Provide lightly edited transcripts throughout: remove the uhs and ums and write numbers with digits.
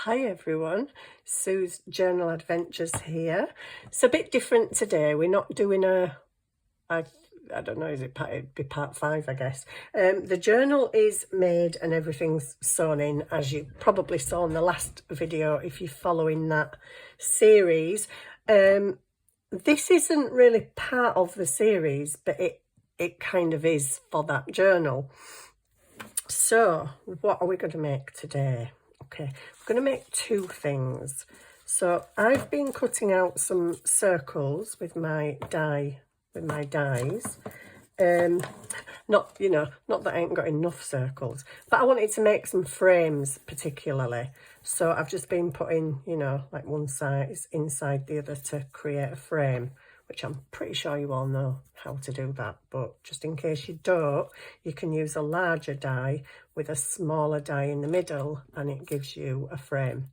Hi everyone, Sue's Journal Adventures here. It's a bit different today. We're not doing I don't know, it'd be part 5 I guess. The journal is made and everything's sewn in, as you probably saw in the last video if you're following that series. This isn't really part of the series, but it kind of is for that journal. So what are we going to make today? Okay, I'm going to make 2 things. So I've been cutting out some circles with my dies. Not that I ain't got enough circles, but I wanted to make some frames particularly. So I've just been putting, like one side is inside the other to create a frame, which I'm pretty sure you all know how to do that. But just in case you don't, you can use a larger die with a smaller die in the middle and it gives you a frame.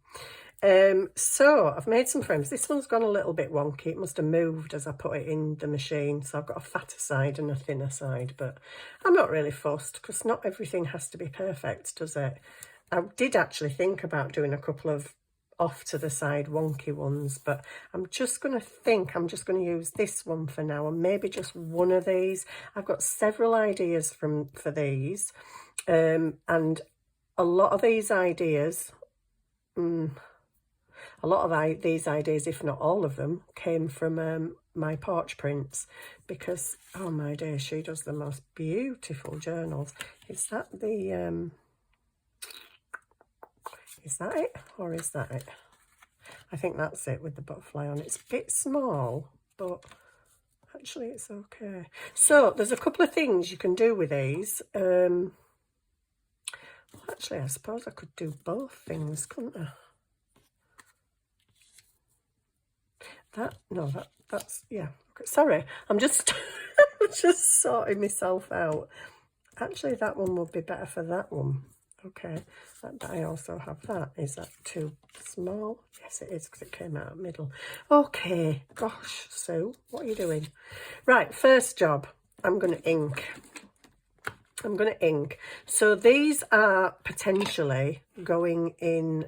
So I've made some frames. This one's gone a little bit wonky. It must have moved as I put it in the machine. So I've got a fatter side and a thinner side, but I'm not really fussed because not everything has to be perfect, does it? I did actually think about doing a couple of off to the side wonky ones, but I'm just going to use this one for now, and maybe just one of these. I've got several ideas for these, and a lot of these ideas, these ideas, if not all of them, came from my porch prints, because oh my dear, she does the most beautiful journals. Is that it, or is that it? I think that's it with the butterfly on. It's a bit small, but actually it's okay. So there's a couple of things you can do with these. Actually, I suppose I could do both things, couldn't I? That's yeah. Okay. Sorry, I'm just I'm just sorting myself out. Actually, that one would be better for that one. Okay, I also have that. Is that too small? Yes, it is, because it came out middle. Okay, gosh, Sue, what are you doing? Right, first job, I'm going to ink. So these are potentially going in,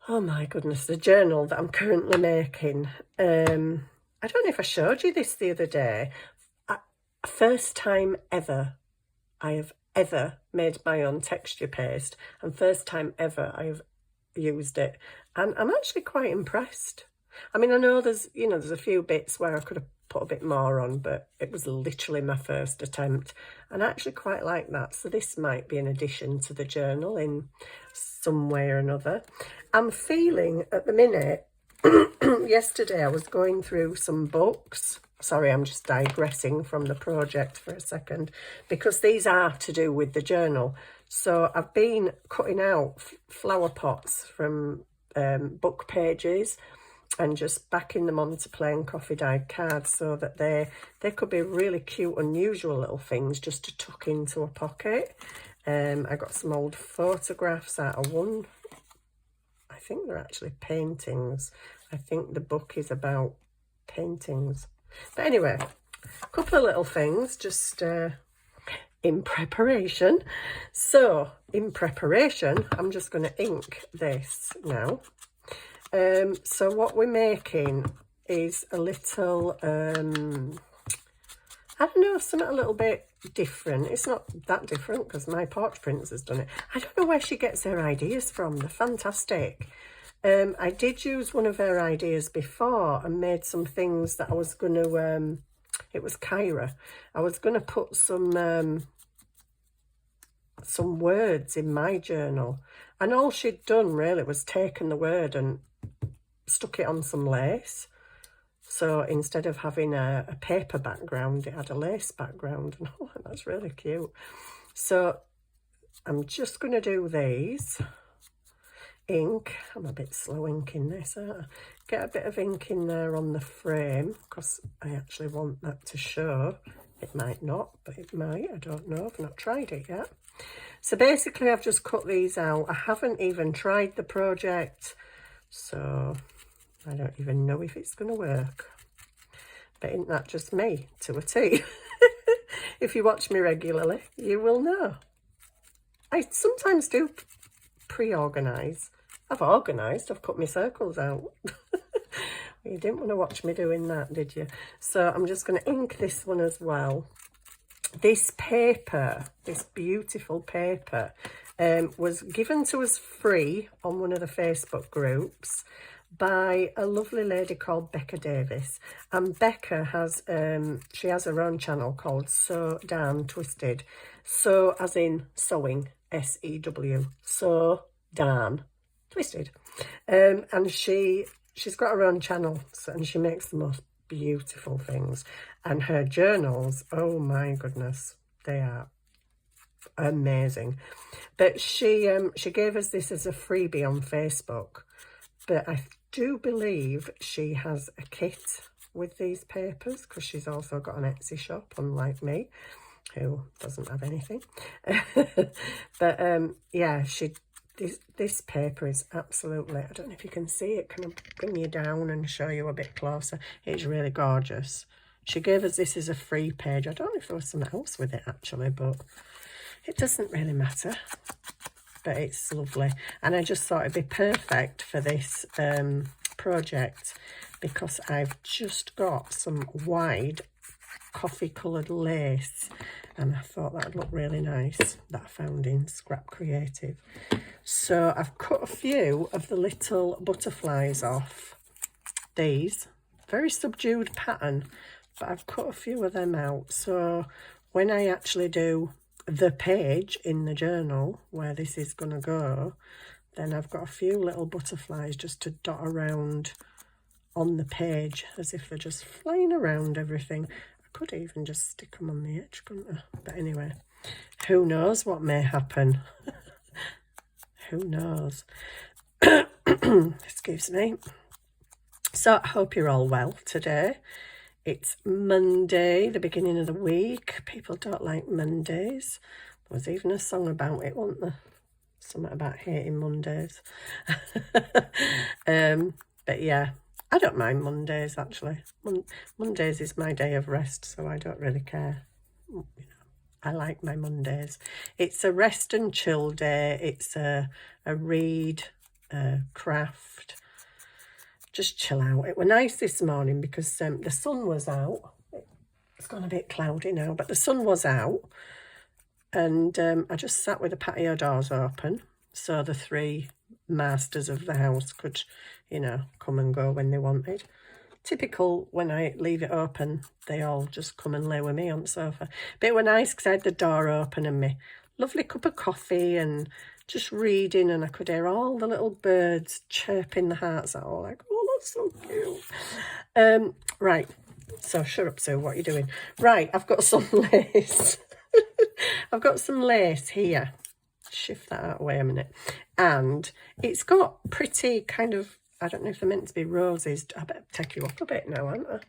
oh my goodness, the journal that I'm currently making. I don't know if I showed you this the other day. First time ever I have ever made my own texture paste, and first time ever I have used it, and I'm actually quite impressed. I mean, I know there's a few bits where I could have put a bit more on, but it was literally my first attempt, and I actually quite like that. So this might be an addition to the journal in some way or another. I'm feeling at the minute, yesterday I was going through some books. Sorry, I'm just digressing from the project for a second, because these are to do with the journal. So I've been cutting out flower pots from book pages and just backing them onto plain coffee dyed cards, so that they could be really cute, unusual little things just to tuck into a pocket. I got some old photographs out of one. I think they're actually paintings. I think the book is about paintings. But anyway, a couple of little things just in preparation. So in preparation, I'm just going to ink this now. So what we're making is a little, I don't know, something a little bit different. It's not that different because my porch prints has done it. I don't know where she gets her ideas from. They're fantastic. I did use one of her ideas before and made some things that I was going to, it was Kyra. I was going to put some words in my journal. And all she'd done really was taken the word and stuck it on some lace. So instead of having a paper background, it had a lace background. And oh, that's really cute. So I'm just going to do these. Ink. I'm a bit slow inking this. Get a bit of ink in there on the frame, because I actually want that to show. It might not, but it might. I don't know. I've not tried it yet. So basically I've just cut these out. I haven't even tried the project, so I don't even know if it's going to work. But isn't that just me to a T? If you watch me regularly, you will know. I sometimes do pre-organise. I've organised, I've cut my circles out. You didn't want to watch me doing that, did you? So I'm just going to ink this one as well. This paper, this beautiful paper, was given to us free on one of the Facebook groups by a lovely lady called Becca Davis. And Becca has, she has her own channel called Sew Darn Twisted. Sew as in sewing, S-E-W, Sew Darn Twisted. And she's got her own channel, and she makes the most beautiful things. And her journals, oh my goodness, they are amazing. But she gave us this as a freebie on Facebook. But I do believe she has a kit with these papers, because she's also got an Etsy shop, unlike me, who doesn't have anything. But yeah, this paper is absolutely, I don't know if you can see it. Can I bring you down and show you a bit closer? It's really gorgeous. She gave us this as a free page. I don't know if there was something else with it actually, but it doesn't really matter. But it's lovely. And I just thought it'd be perfect for this project, because I've just got some wide coffee coloured lace, and I thought that'd look really nice, that I found in Scrap Creative. So I've cut a few of the little butterflies off these, very subdued pattern, but I've cut a few of them out. So when I actually do the page in the journal where this is going to go, then I've got a few little butterflies just to dot around on the page, as if they're just flying around everything. I could even just stick them on the edge, couldn't I? But anyway, who knows what may happen. Who knows? Excuse me. So I hope you're all well today. It's Monday, the beginning of the week. People don't like Mondays. There was even a song about it, wasn't there? Something about hating Mondays. But yeah, I don't mind Mondays actually. Mondays is my day of rest, so I don't really care. You know, I like my Mondays. It's a rest and chill day. It's a read, craft, just chill out. It was nice this morning because the sun was out. It's gone a bit cloudy now, but the sun was out, and I just sat with the patio doors open, so the three masters of the house could, you know, come and go when they wanted. Typical, when I leave it open, they all just come and lay with me on the sofa. But it was nice because I had the door open and my lovely cup of coffee and just reading, and I could hear all the little birds chirping the hearts out, all like, oh, that's so cute. Right, so shut up, Sue, what are you doing? Right, I've got some lace. I've got some lace here. Shift that out of the way a minute. And it's got pretty kind of, I don't know if they're meant to be roses. I better take you up a bit now, haven't I?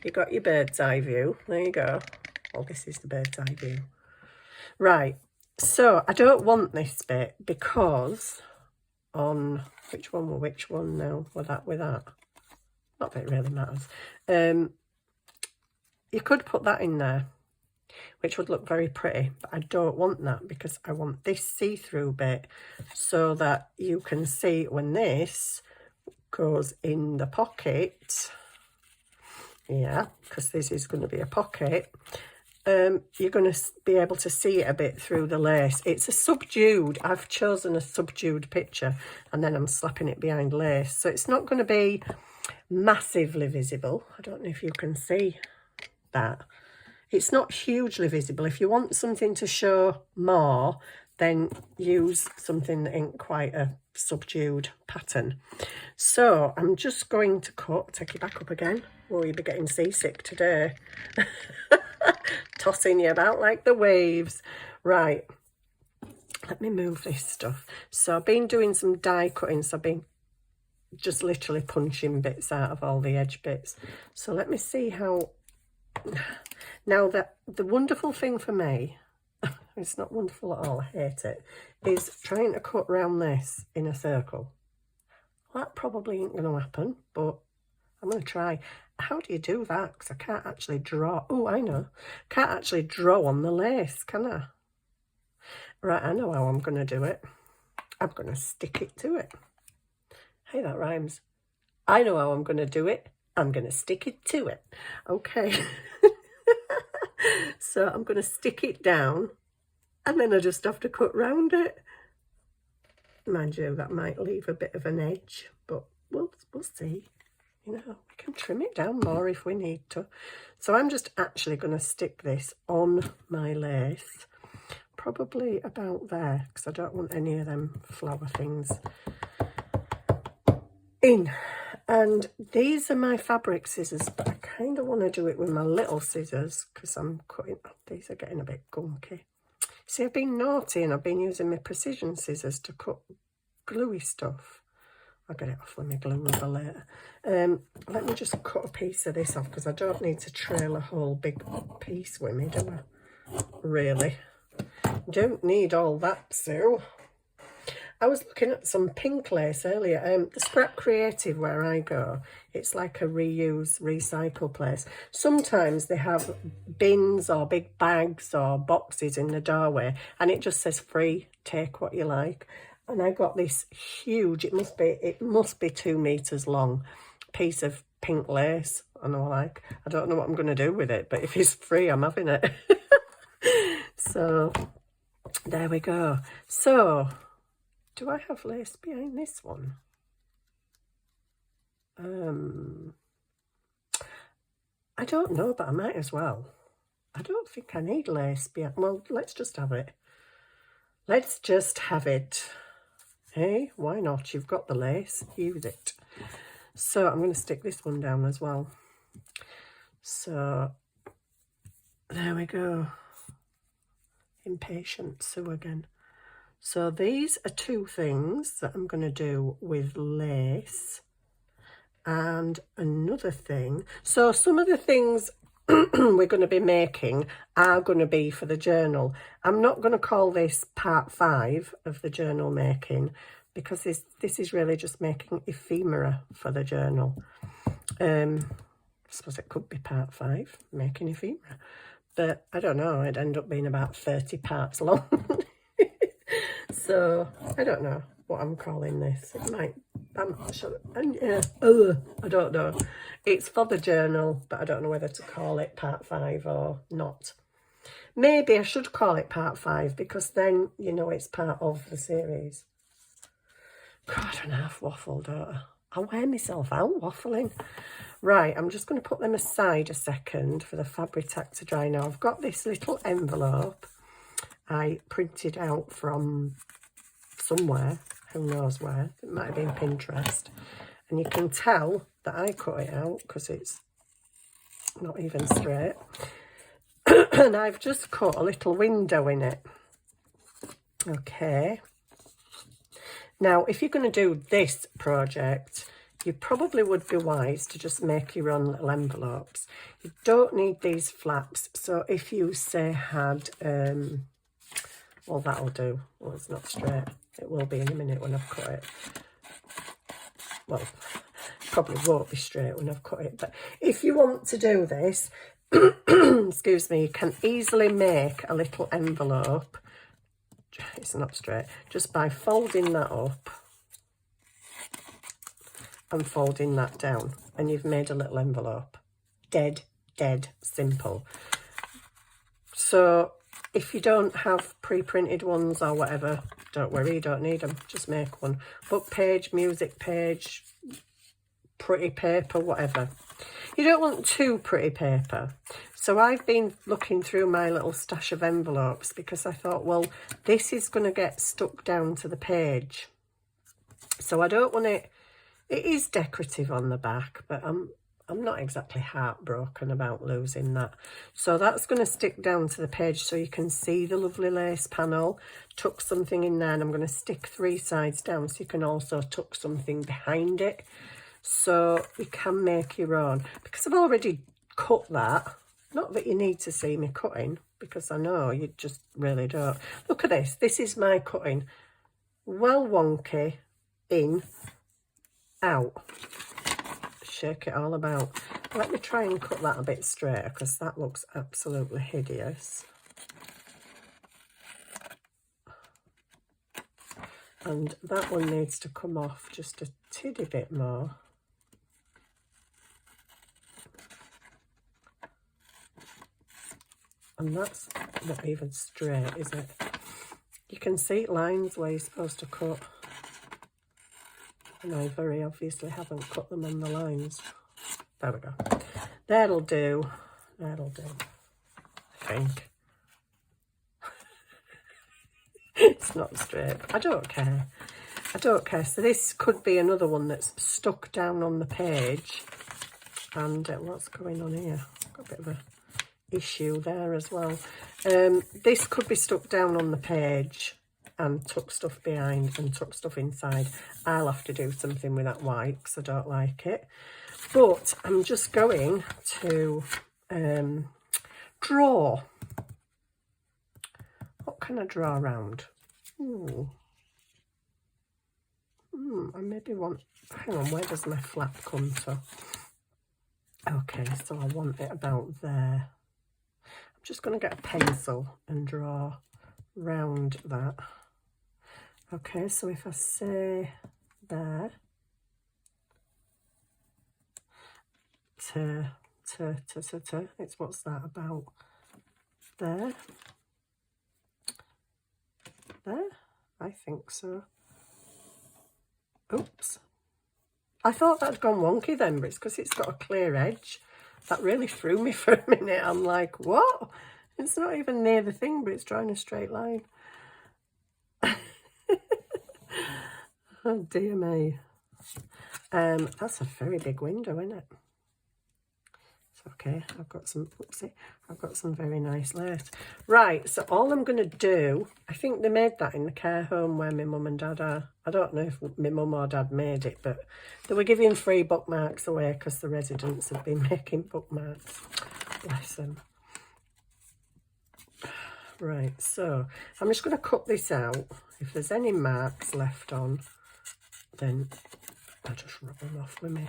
You got your bird's eye view. There you go. Oh, this is the bird's eye view. Right. So I don't want this bit because on which one now? With that. Not that it really matters. You could put that in there, which would look very pretty, but I don't want that because I want this see-through bit so that you can see when this goes in the pocket. Yeah, because this is going to be a pocket. You're going to be able to see it a bit through the lace. It's a subdued, I've chosen a subdued picture, and then I'm slapping it behind lace. So it's not going to be massively visible. I don't know if you can see that. It's not hugely visible. If you want something to show more, then use something that ain't quite a subdued pattern. So I'm just going to cut, take you back up again. Oh, you'll be getting seasick today. Tossing you about like the waves. Right, let me move this stuff. So I've been doing some die cutting, so I've been just literally punching bits out of all the edge bits. So let me see how. Now, the wonderful thing for me, it's not wonderful at all, I hate it, is trying to cut around this in a circle. Well, that probably ain't going to happen, but I'm going to try. How do you do that? Because I can't actually draw. Oh, I know. Can't actually draw on the lace, can I? Right, I know how I'm going to do it. I'm going to stick it to it. Hey, that rhymes. I know how I'm going to do it. I'm going to stick it to it. Okay. So I'm going to stick it down and then I just have to cut round it. Mind you, that might leave a bit of an edge, but we'll see. You know, we can trim it down more if we need to. So I'm just actually going to stick this on my lace, probably about there, because I don't want any of them flower things in. And these are my fabric scissors, but I kind of want to do it with my little scissors because I'm cutting, these are getting a bit gunky. See, I've been naughty and I've been using my precision scissors to cut gluey stuff. I'll get it off with my glue rubber later. Let me just cut a piece of this off because I don't need to trail a whole big piece with me, do I? Really? Don't need all that, Sue. I was looking at some pink lace earlier. The Scrap Creative where I go, it's like a reuse, recycle place. Sometimes they have bins or big bags or boxes in the doorway and it just says free, take what you like. And I got this huge, it must be 2 meters long piece of pink lace. And I'm like, I don't know what I'm going to do with it, but if it's free, I'm having it. So there we go. So do I have lace behind this one? I don't know, but I might as well. I don't think I need lace behind. Well, let's just have it. Let's just have it. Hey, why not? You've got the lace, use it. So I'm going to stick this one down as well. So there we go. Impatient Sue again. So these are 2 things that I'm going to do with lace. And another thing, so some of the things we're going to be making are going to be for the journal. I'm not going to call this part 5 of the journal making because this is really just making ephemera for the journal. I suppose it could be part 5, making ephemera. But I don't know, it'd end up being about 30 parts long. So I don't know what I'm calling this. It might, I don't know. It's for the journal, but I don't know whether to call it part 5 or not. Maybe I should call it part 5 because then, you know, it's part of the series. God, and I've waffled, don't I? I wear myself out waffling. Right, I'm just going to put them aside a second for the fabric tack to dry now. I've got this little envelope I printed out from somewhere, who knows where. It might have been Pinterest. And you can tell that I cut it out because it's not even straight. And I've just cut a little window in it. Okay. Now, if you're going to do this project, you probably would be wise to just make your own little envelopes. You don't need these flaps. So if you, say, had, well, that'll do. Well, it's not straight. It will be in a minute when I've cut it. Well, probably won't be straight when I've cut it. But if you want to do this, excuse me, you can easily make a little envelope. It's not straight. Just by folding that up and folding that down. And you've made a little envelope. Dead simple. So if you don't have pre-printed ones or whatever, don't worry, you don't need them. Just make one. Book page, music page, pretty paper, whatever. You don't want too pretty paper. So I've been looking through my little stash of envelopes because I thought, well, this is going to get stuck down to the page. So I don't want it. It is decorative on the back, but I'm not exactly heartbroken about losing that. So that's going to stick down to the page so you can see the lovely lace panel. Tuck something in there and I'm going to stick 3 sides down so you can also tuck something behind it. So you can make your own. Because I've already cut that. Not that you need to see me cutting because I know you just really don't. Look at this. This is my cutting. Well wonky, in, out. Shake it all about. Let me try and cut that a bit straighter because that looks absolutely hideous. And that one needs to come off just a tiddy bit more. And that's not even straight, is it? You can see lines where you're supposed to cut. And I very obviously haven't cut them on the lines. There we go. That'll do. That'll do, I think. It's not straight. I don't care. I don't care. So this could be another one that's stuck down on the page. And what's going on here? Got a bit of a issue there as well. This could be stuck down on the page and tuck stuff behind and tuck stuff inside. I'll have to do something with that white because I don't like it. But I'm just going to draw. What can I draw around? Ooh. I maybe want, hang on, where does my flap come to? Okay, so I want it about there. I'm just going to get a pencil and draw round that. Okay, so if I say there, it's what's that about? There, I think so. Oops. I thought that'd gone wonky then, but it's because it's got a clear edge. That really threw me for a minute. I'm like, what? It's not even near the thing, but it's drawing a straight line. Oh, dear me. That's a very big window, isn't it? It's okay. I've got some, whoopsie, I've got some very nice lace. Right, so all I'm going to do, I think they made that in the care home where my mum and dad are. I don't know if my mum or dad made it, but they were giving free bookmarks away because the residents have been making bookmarks. Bless them. Right, so I'm just going to cut this out. If there's any marks left on, then I'll just rub them off with my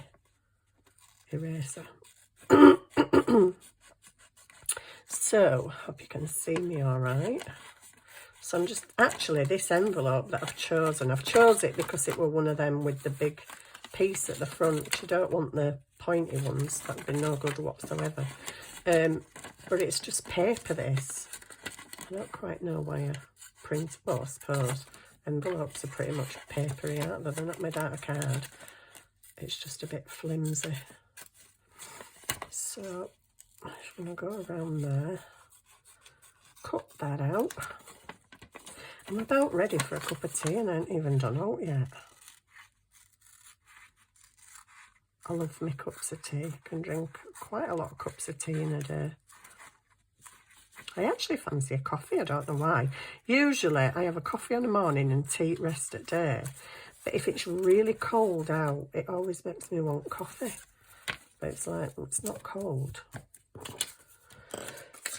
eraser. So, hope you can see me all right. So I'm just, actually this envelope that I've chosen it because it were one of them with the big piece at the front. You don't want the pointy ones, that'd be no good whatsoever. But it's just paper, this. I don't quite know why I print, well I suppose envelopes are pretty much papery, aren't they? They're not made out of card. It's just a bit flimsy. So I'm just going to go around there, cut that out. I'm about ready for a cup of tea and I ain't even done out yet. I love my cups of tea. I can drink quite a lot of cups of tea in a day. I actually fancy a coffee, I don't know why. Usually I have a coffee in the morning and tea rest at day. But if it's really cold out, it always makes me want coffee. But it's like, well, it's not cold.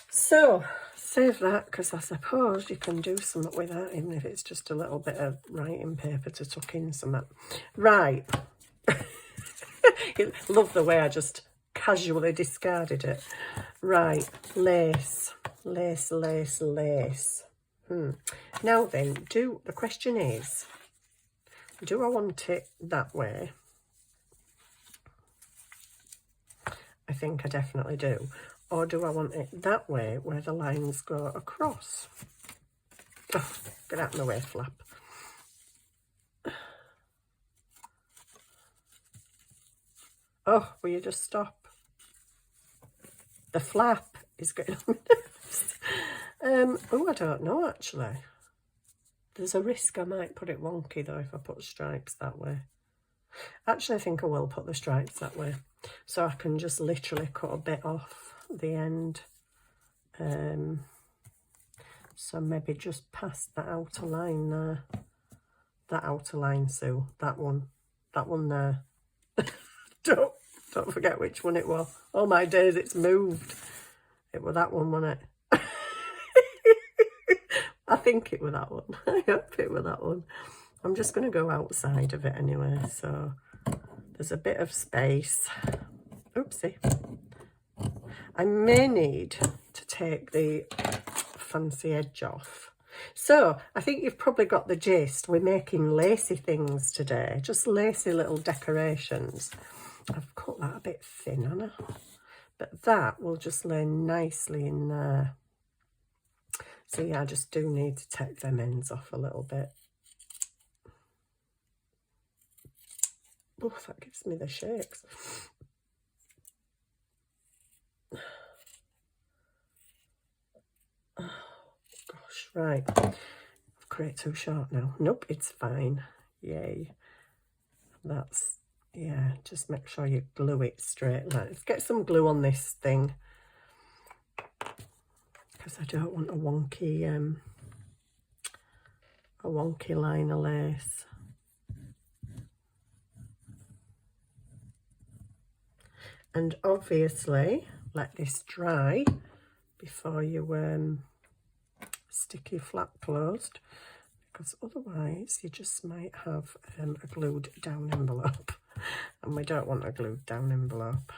So, save that, because I suppose you can do something with that, even if it's just a little bit of writing paper to tuck in something. Right. Love the way I just casually discarded it. Right, lace. Lace, lace, lace. Now then, the question is, do I want it that way? I think I definitely do. Or do I want it that way, where the lines go across? Oh, get out of the way, flap. Oh, will you just stop? The flap is getting on my nerves. Oh, I don't know, actually. There's a risk I might put it wonky, though, if I put stripes that way. Actually, I think I will put the stripes that way. So I can just literally cut a bit off the end. So maybe just past that outer line there. That outer line, Sue. That one there. Don't forget which one it was. Oh my days, it's moved. It was that one, wasn't it? I think it was that one. I hope it was that one. I'm just going to go outside of it anyway, so there's a bit of space. Oopsie. I may need to take the fancy edge off. So I think you've probably got the gist. We're making lacy things today, just lacy little decorations. I've cut that a bit thin, haven't I? But that will just lay nicely in there. So yeah, I just do need to take them ends off a little bit. Oh, that gives me the shakes. Oh, gosh, right. I've created too short now. Nope, it's fine. Yay. That's, yeah, just make sure you glue it straight. Let's get some glue on this thing, because I don't want a wonky line of lace. And obviously let this dry before you stick your flap closed, because otherwise you just might have a glued down envelope, and we don't want a glued down envelope.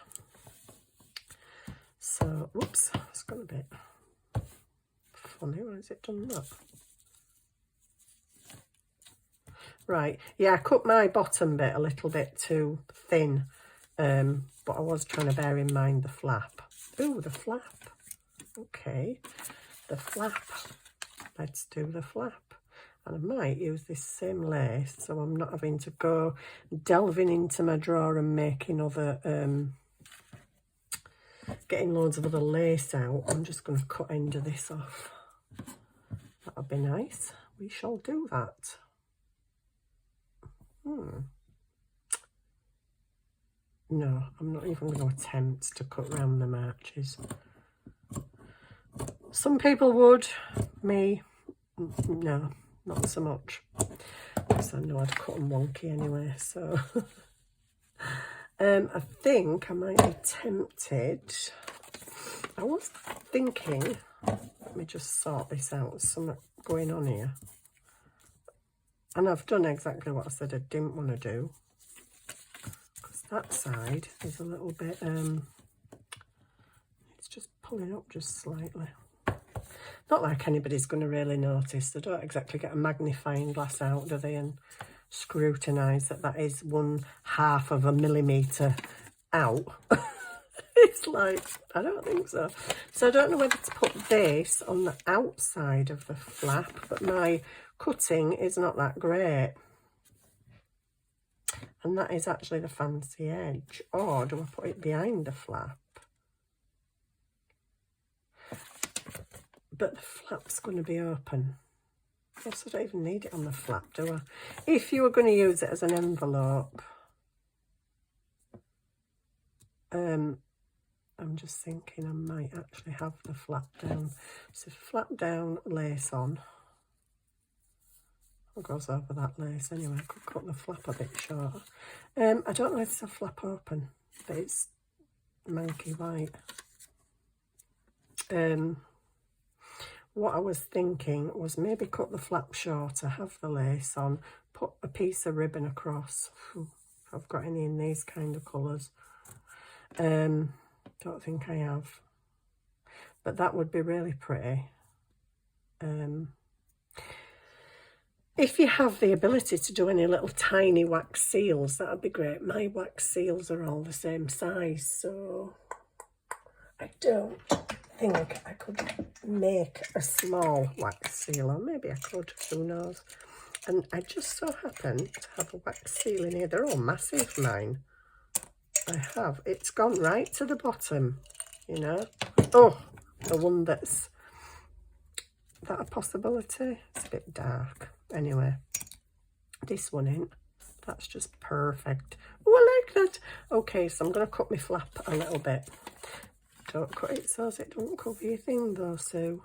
So, whoops, it's gone a bit funny. Why has it done that? Right, yeah, I cut my bottom bit a little bit too thin, but I was trying to bear in mind the flap. Ooh, the flap. Okay, the flap. Let's do the flap. And I might use this same lace, so I'm not having to go delving into my drawer and making other, getting loads of other lace out. I'm just going to cut end of this off. That'll be nice. We shall do that. No, I'm not even going to attempt to cut round the marches. Some people would, me, no, not so much. Because I know I'd cut them wonky anyway, so. I think I might be tempted. I was thinking, let me just sort this out, there's something going on here. And I've done exactly what I said I didn't want to do. Because that side is a little bit, it's just pulling up just slightly. Not like anybody's going to really notice. They don't exactly get a magnifying glass out, do they, and scrutinise that that is 1/2 of a millimetre out. It's like, I don't think so. So I don't know whether to put this on the outside of the flap, but my cutting is not that great. And that is actually the fancy edge. Or do I put it behind the flap? But the flap's going to be open. I guess I don't even need it on the flap, do I? If you were going to use it as an envelope, I'm just thinking I might actually have the flap down. So flap down, lace on. What goes over that lace anyway? I could cut the flap a bit shorter. I don't know if it's a flap open, but it's manky white. What I was thinking was maybe cut the flap shorter, have the lace on, put a piece of ribbon across. If I've got any in these kind of colours. Don't think I have. But that would be really pretty. If you have the ability to do any little tiny wax seals, that would be great. My wax seals are all the same size, so I don't think I could make a small wax seal, or maybe I could, who knows. And I just so happen to have a wax seal in here. They're all massive, mine. I have. It's gone right to the bottom, you know. Oh, the one that's, that a possibility? It's a bit dark. Anyway, this one in. That's just perfect. Oh, I like that. Okay, so I'm going to cut my flap a little bit. Don't cut it so it don't cover your thing though, Sue.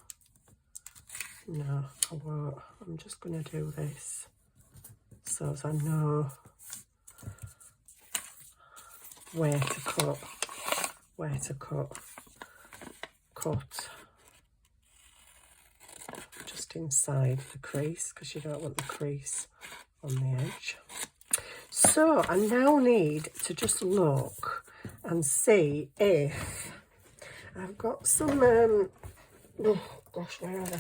No, I won't. I'm just going to do this so as I know where to cut, cut just inside the crease, because you don't want the crease on the edge. So I now need to just look and see if I've got some, oh gosh, where are they?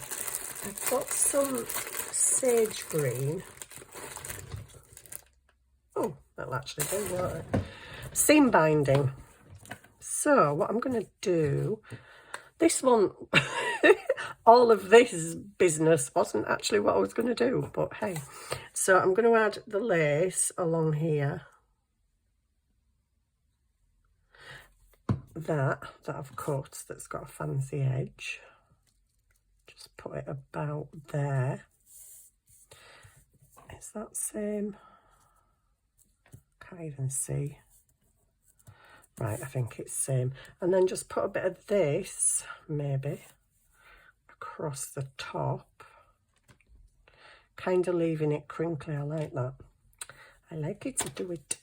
I've got some sage green. Oh, that'll actually do, won't it? Seam binding. So what I'm going to do, this one, all of this business wasn't actually what I was going to do, but hey. So I'm going to add the lace along here. That I've cut, that's got a fancy edge. Just put it about there. Is that same? Can't even see. Right, I think it's same. And then just put a bit of this, maybe, across the top. Kind of leaving it crinkly, I like that. I like it to do it.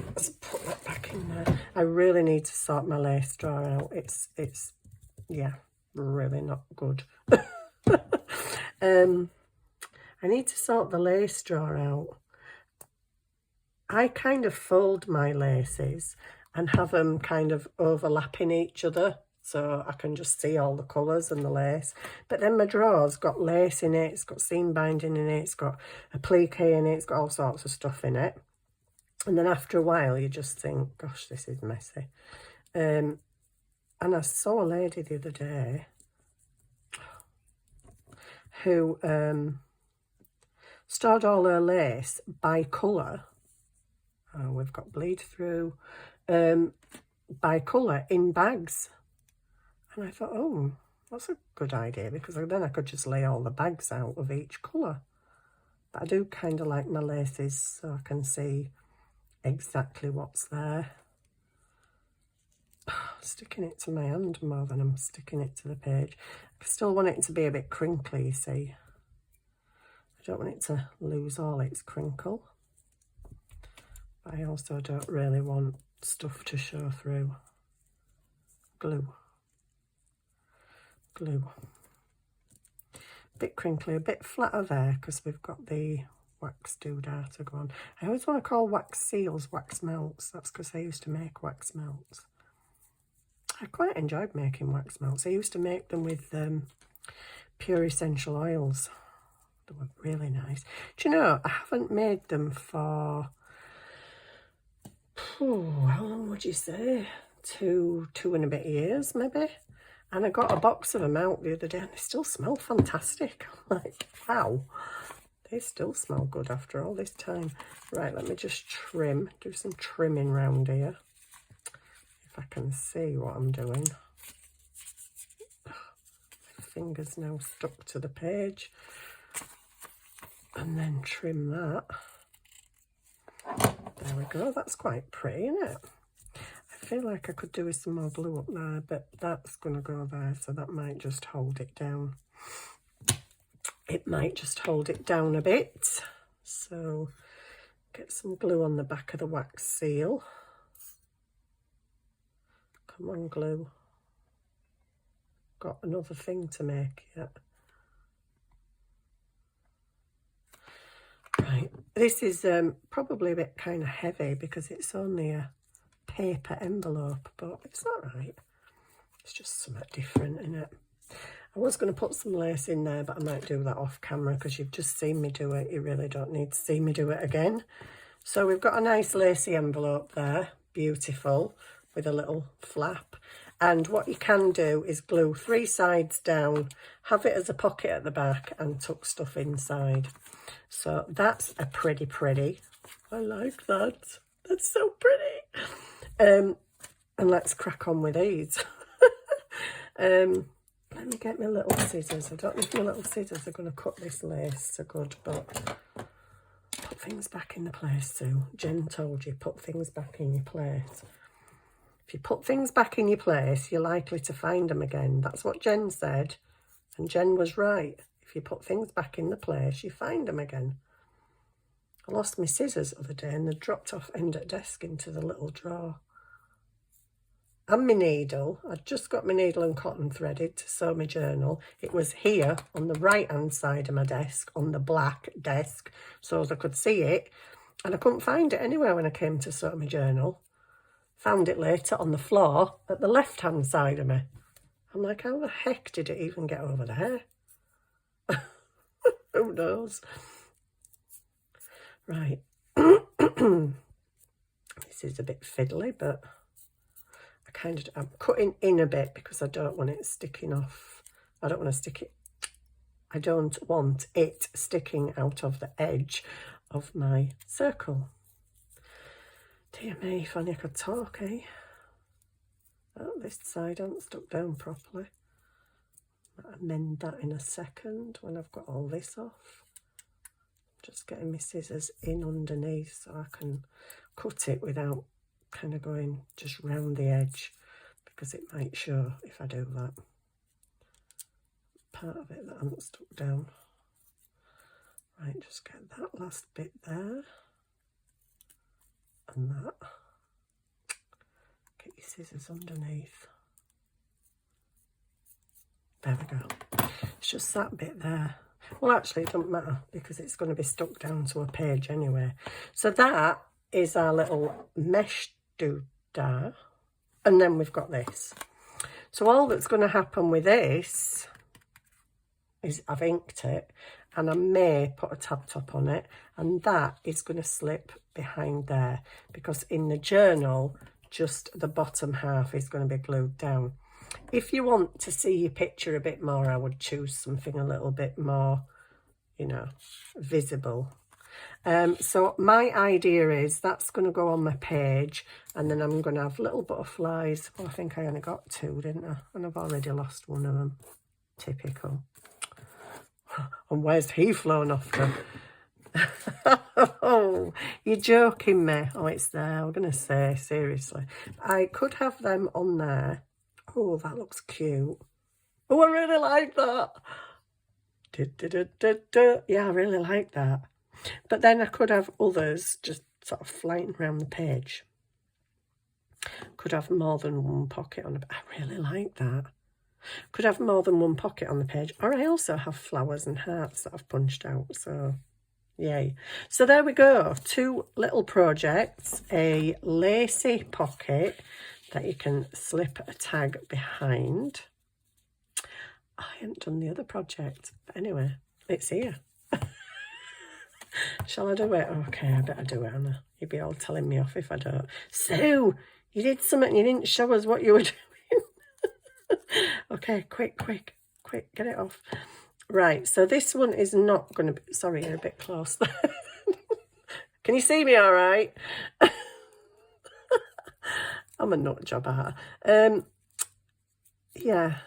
Let's put that back in there. I really need to sort my lace drawer out. It's yeah, really not good. I need to sort the lace drawer out. I kind of fold my laces and have them kind of overlapping each other so I can just see all the colours and the lace. But then my drawer's got lace in it, it's got seam binding in it, it's got applique in it, it's got all sorts of stuff in it. And then after a while you just think, gosh, this is messy. And I saw a lady the other day who stored all her lace by colour. Oh, we've got bleed through by colour in bags. And I thought, oh, that's a good idea, because then I could just lay all the bags out of each colour. But I do kind of like my laces so I can see exactly what's there. Sticking it to my hand more than I'm sticking it to the page. I still want it to be a bit crinkly, you see. I don't want it to lose all its crinkle. But I also don't really want stuff to show through. Glue. Glue. A bit crinkly, a bit flatter there because we've got the wax doodah to go on. I always want to call wax seals wax melts. That's because I used to make wax melts. I quite enjoyed making wax melts. I used to make them with pure essential oils. They were really nice. Do you know, I haven't made them for, how long would you say? Two and a bit years, maybe. And I got a box of them out the other day and they still smell fantastic. I'm like, wow, they still smell good after all this time. Right, let me just trim, do some trimming round here. If I can see what I'm doing. My finger's now stuck to the page. And then trim that. There we go, that's quite pretty, isn't it? I feel like I could do with some more glue up there, but that's going to go there, so that might just hold it down. It might just hold it down a bit. So get some glue on the back of the wax seal. Come on, glue. Got another thing to make yet. Right, this is probably a bit kind of heavy because it's only a paper envelope, but it's all right. It's just something different, isn't it? I was going to put some lace in there, but I might do that off camera because you've just seen me do it. You really don't need to see me do it again. So we've got a nice lacy envelope there, beautiful, with a little flap. And what you can do is glue 3 sides down, have it as a pocket at the back and tuck stuff inside. So that's a pretty. I like that. That's so pretty. And let's crack on with these. Let me get my little scissors. I don't know if my little scissors are going to cut this lace so good, but put things back in the place, Sue. Jen told you, put things back in your place. If you put things back in your place, you're likely to find them again. That's what Jen said, and Jen was right. If you put things back in the place, you find them again. I lost my scissors the other day and they dropped off end at desk into the little drawer. And my needle. I'd just got my needle and cotton threaded to sew my journal. It was here on the right hand side of my desk, on the black desk, so as I could see it. And I couldn't find it anywhere when I came to sew my journal. Found it later on the floor at the left hand side of me. I'm like, how the heck did it even get over there? Who knows? Right. This is a bit fiddly, but I'm cutting in a bit because I don't want it sticking off. I don't want it sticking out of the edge of my circle. Dear me, if only I could talk, eh? Oh, this side hasn't stuck down properly. I'll amend that in a second when I've got all this off. Just getting my scissors in underneath so I can cut it without kind of going just round the edge, because it might show if I do that. Part of it that hasn't stuck down. Right, just get that last bit there. And that. Get your scissors underneath. There we go. It's just that bit there. Well, actually, it doesn't matter because it's going to be stuck down to a page anyway. So that is our little mesh doodah. And then we've got this. So all that's going to happen with this is I've inked it, and I may put a tab top on it, and that is going to slip behind there, because in the journal just the bottom half is going to be glued down. If you want to see your picture a bit more, I would choose something a little bit more, you know, visible. So my idea is that's going to go on my page, and then I'm going to have little butterflies. Well, I think I only got 2, didn't I? And I've already lost one of them. Typical. And where's he flown off to? Oh, you're joking me. Oh, it's there. I'm going to say, seriously. I could have them on there. Oh, that looks cute. Oh, I really like that. Yeah, I really like that. But then I could have others just sort of flying around the page. Could have more than one pocket on it. I really like that. Could have more than one pocket on the page. Or I also have flowers and hearts that I've punched out. So, yay. So there we go. 2 little projects. A Lacey pocket that you can slip a tag behind. I haven't done the other project. But anyway, it's here. Shall I do it? Okay, I better do it, Anna. You'd be all telling me off if I don't. Sue, you did something. You didn't show us what you were doing. Okay, quick, get it off. Right, so this one is not going to be... Sorry, you're a bit close. Can you see me all right? I'm a nut job at her. Yeah.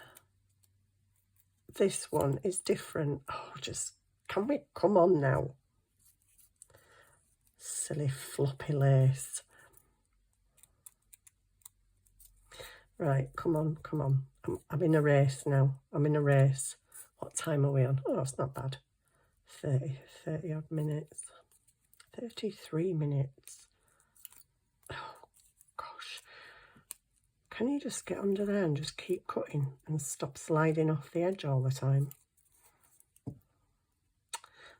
This one is different. Oh, just... Can we come on now? Silly floppy lace. Right, come on. I'm in a race now. I'm in a race. What time are we on? Oh, it's not bad. 30 odd minutes. 33 minutes. Oh, gosh. Can you just get under there and just keep cutting and stop sliding off the edge all the time?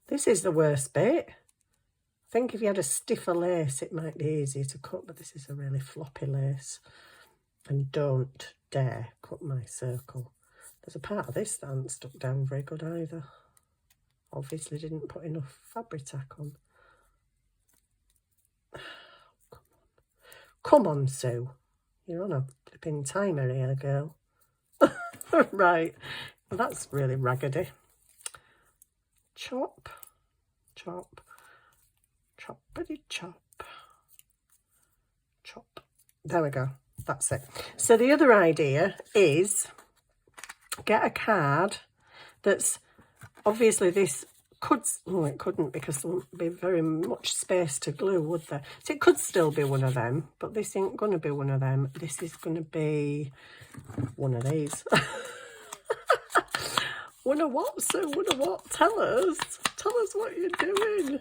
This is the worst bit. I think if you had a stiffer lace, it might be easier to cut, but this is a really floppy lace. And don't dare cut my circle. There's a part of this that hasn't stuck down very good either. Obviously didn't put enough fabric tack on. Come on, Sue. You're on a flipping timer here, girl. Right. Well, that's really raggedy. Chop. Choppity chop. Chop. There we go. That's it. So the other idea is get a card that's obviously this could, oh, it couldn't because there wouldn't be very much space to glue, would there? So it could still be one of them, but this ain't going to be one of them. This is going to be one of these. One of what, Sue? One of what? Tell us what you're doing.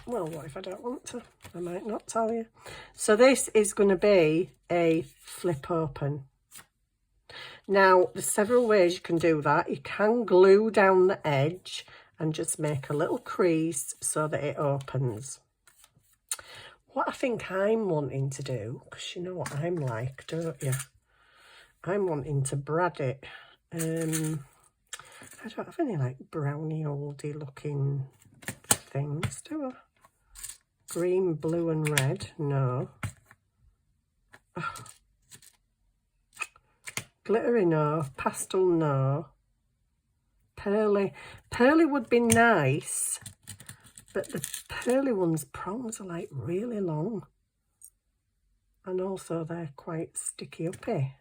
Well, what if I don't want to? I might not tell you. So this is going to be a flip open. Now, there's several ways you can do that. You can glue down the edge and just make a little crease so that it opens. What I think I'm wanting to do, because you know what I'm like, don't you? I'm wanting to brad it. I don't have any like brownie oldie looking things, do I? Green, blue and red, no. Oh. Glittery, no. Pastel, no. Pearly. Pearly would be nice, but the pearly ones' prongs are like really long. And also they're quite sticky uppy.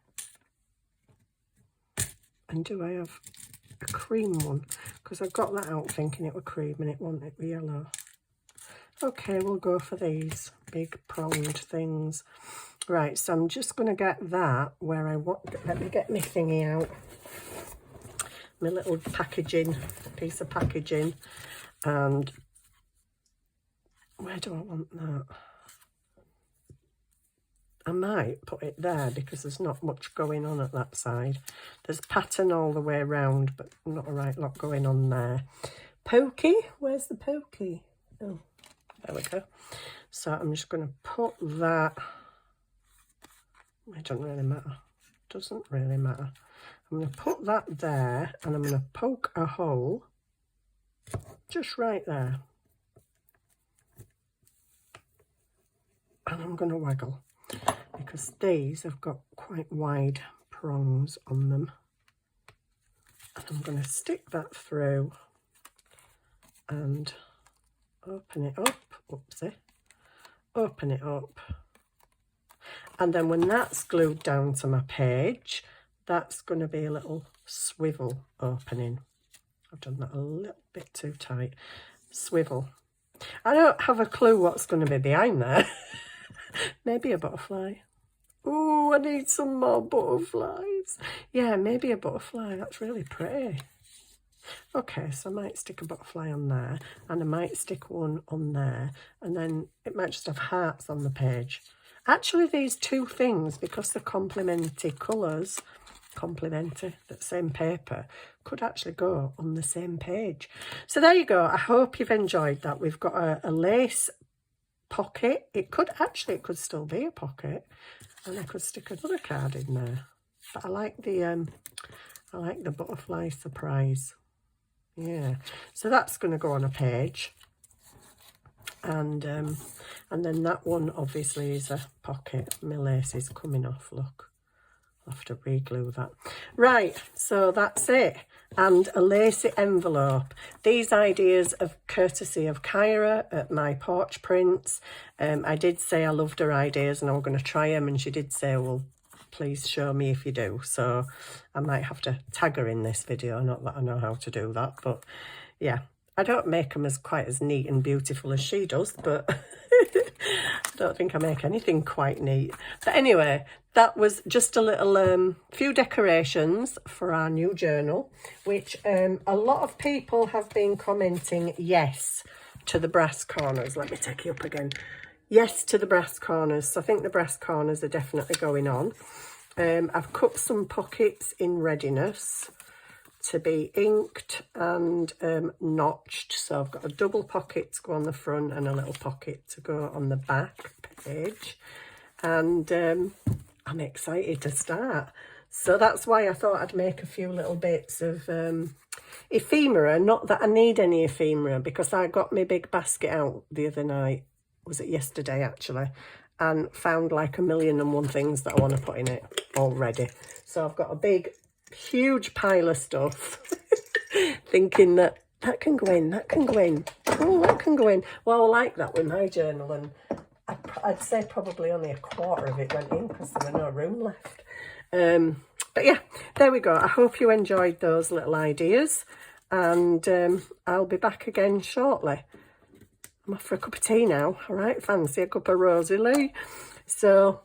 And do I have a cream one? Because I got that out thinking it was cream and it wasn't, it was yellow. Okay, we'll go for these big pronged things. Right, so I'm just going to get that where I want. Let me get my thingy out. My little packaging, piece of packaging. And where do I want that? I might put it there because there's not much going on at that side. There's pattern all the way around, but not a right lot going on there. Pokey, where's the pokey? Oh, there we go. So I'm just going to put that. It doesn't really matter. Doesn't really matter. I'm going to put that there and I'm going to poke a hole just right there. And I'm going to waggle because these have got quite wide prongs on them. And I'm going to stick that through and open it up. Oopsie. Open it up. And then when that's glued down to my page, that's going to be a little swivel opening. I've done that a little bit too tight. Swivel. I don't have a clue what's going to be behind there. Maybe a butterfly. Oh, I need some more butterflies. Yeah, maybe a butterfly. That's really pretty. Okay, so I might stick a butterfly on there and I might stick one on there and then it might just have hearts on the page. Actually, these two things, because they're complementary colours, complementary, that same paper, could actually go on the same page. So there you go. I hope you've enjoyed that. We've got a lace pocket. It could still be a pocket, and I could stick another card in there. But I like the butterfly surprise. Yeah. So that's going to go on a page. And then that one obviously is a pocket. My lace is coming off, look. I'll have to re-glue that. Right, so that's it. And a lacy envelope. These ideas are courtesy of Kyra at My Porch Prints. I did say I loved her ideas and I'm going to try them, and she did say, well, please show me if you do. So I might have to tag her in this video, not that I know how to do that, but yeah. I don't make them as quite as neat and beautiful as she does, but I don't think I make anything quite neat. But anyway, that was just a little few decorations for our new journal, which a lot of people have been commenting yes to the brass corners. Let me take you up again. Yes to the brass corners. So I think the brass corners are definitely going on. I've cut some pockets in readiness to be inked and notched. So I've got a double pocket to go on the front and a little pocket to go on the back page. And I'm excited to start. So that's why I thought I'd make a few little bits of ephemera. Not that I need any ephemera, because I got my big basket out the other night. Was it yesterday actually? And found like 1,000,001 things that I want to put in it already. So I've got a big huge pile of stuff thinking that can go in, that can go in, oh, that can go in. Well, I like that with my journal, and I'd say probably only a quarter of it went in because there were no room left. But yeah, there we go. I hope you enjoyed those little ideas, and I'll be back again shortly. I'm off for a cup of tea now. All right, fancy a cup of Rosie Lee. So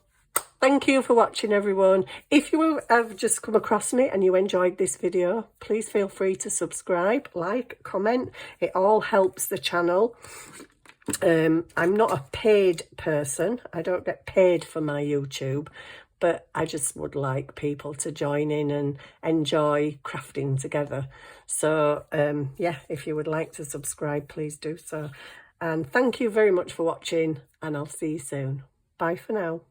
thank you for watching, everyone. If you have just come across me and you enjoyed this video, please feel free to subscribe, like, comment. It all helps the channel. I'm not a paid person. I don't get paid for my YouTube, but I just would like people to join in and enjoy crafting together. So yeah, if you would like to subscribe, please do so. And thank you very much for watching, and I'll see you soon. Bye for now.